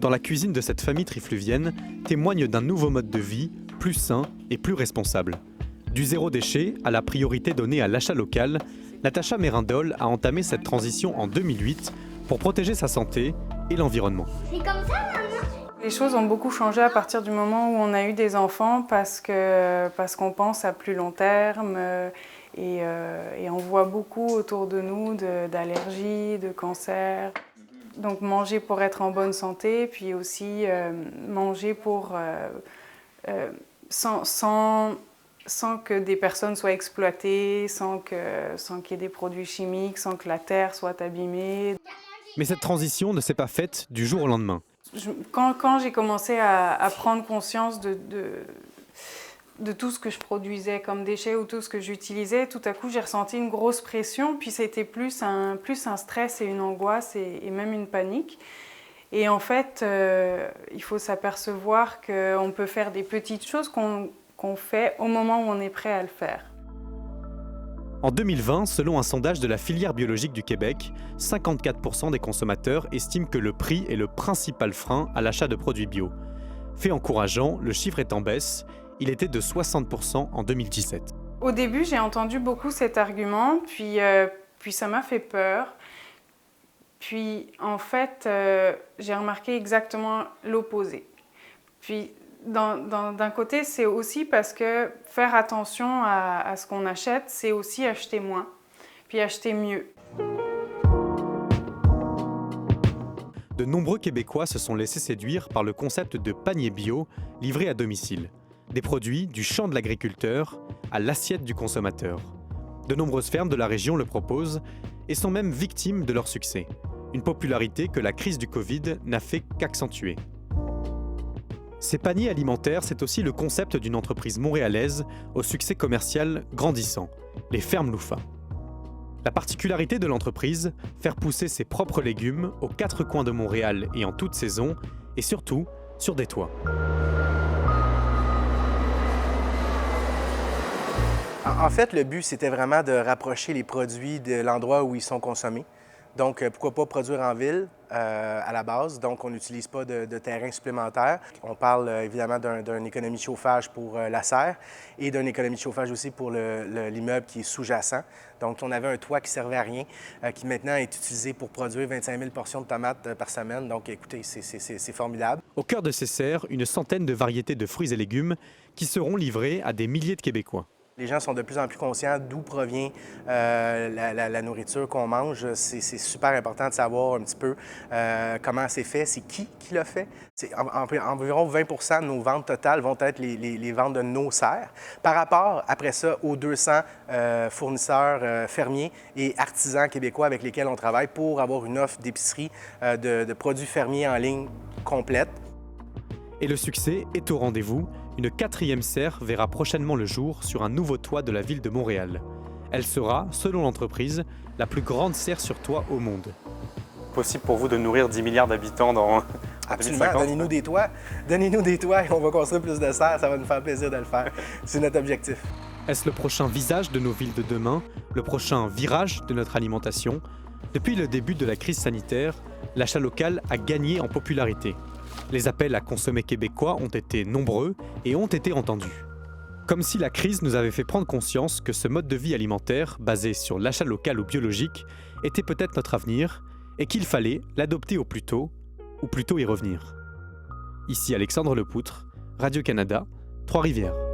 dans la cuisine de cette famille trifluvienne témoigne d'un nouveau mode de vie, plus sain et plus responsable. Du zéro déchet à la priorité donnée à l'achat local, Natacha Mérindol a entamé cette transition en 2008 pour protéger sa santé et l'environnement. C'est comme ça, maman? Les choses ont beaucoup changé à partir du moment où on a eu des enfants parce qu'on pense à plus long terme et on voit beaucoup autour de nous d'allergies, de cancers. Donc manger pour être en bonne santé, puis aussi manger pour sans que des personnes soient exploitées, sans qu'il y ait des produits chimiques, sans que la terre soit abîmée. Mais cette transition ne s'est pas faite du jour au lendemain. Quand j'ai commencé à prendre conscience de tout ce que je produisais comme déchets ou tout ce que j'utilisais, tout à coup j'ai ressenti une grosse pression, puis c'était plus un stress et une angoisse et même une panique. Et en fait, il faut s'apercevoir qu'on peut faire des petites choses qu'on fait au moment où on est prêt à le faire. En 2020, selon un sondage de la filière biologique du Québec, 54% des consommateurs estiment que le prix est le principal frein à l'achat de produits bio. Fait encourageant, le chiffre est en baisse. Il était de 60% en 2017. Au début, j'ai entendu beaucoup cet argument, puis ça m'a fait peur. Puis en fait, j'ai remarqué exactement l'opposé. Puis d'un côté, c'est aussi parce que faire attention à ce qu'on achète, c'est aussi acheter moins, puis acheter mieux. De nombreux Québécois se sont laissés séduire par le concept de panier bio livré à domicile. Des produits du champ de l'agriculteur à l'assiette du consommateur. De nombreuses fermes de la région le proposent et sont même victimes de leur succès. Une popularité que la crise du Covid n'a fait qu'accentuer. Ces paniers alimentaires, c'est aussi le concept d'une entreprise montréalaise au succès commercial grandissant, les fermes Loufa. La particularité de l'entreprise, faire pousser ses propres légumes aux quatre coins de Montréal et en toute saison, et surtout sur des toits. En fait, le but, c'était vraiment de rapprocher les produits de l'endroit où ils sont consommés. Donc, pourquoi pas produire en ville à la base. Donc, on n'utilise pas de terrain supplémentaire. On parle évidemment d'une économie de chauffage pour la serre et d'une économie de chauffage aussi pour l'immeuble qui est sous-jacent. Donc, on avait un toit qui ne servait à rien, qui maintenant est utilisé pour produire 25 000 portions de tomates par semaine. Donc, écoutez, c'est formidable. Au cœur de ces serres, une centaine de variétés de fruits et légumes qui seront livrés à des milliers de Québécois. Les gens sont de plus en plus conscients d'où provient la nourriture qu'on mange. C'est super important de savoir un petit peu comment c'est fait, c'est qui l'a fait. Environ 20 de nos ventes totales vont être les ventes de nos serres. Par rapport, après ça, aux 200 fournisseurs fermiers et artisans québécois avec lesquels on travaille pour avoir une offre d'épicerie de produits fermiers en ligne complète. Et le succès est au rendez-vous. Une quatrième serre verra prochainement le jour sur un nouveau toit de la ville de Montréal. Elle sera, selon l'entreprise, la plus grande serre sur toit au monde. Possible pour vous de nourrir 10 milliards d'habitants dans Absolument. 2050? Donnez-nous des toits et on va construire plus de serres. Ça va nous faire plaisir de le faire. C'est notre objectif. Est-ce le prochain visage de nos villes de demain, le prochain virage de notre alimentation? Depuis le début de la crise sanitaire, l'achat local a gagné en popularité. Les appels à consommer québécois ont été nombreux et ont été entendus. Comme si la crise nous avait fait prendre conscience que ce mode de vie alimentaire, basé sur l'achat local ou biologique, était peut-être notre avenir et qu'il fallait l'adopter au plus tôt, ou plutôt y revenir. Ici Alexandre Lepoutre, Radio-Canada, Trois-Rivières.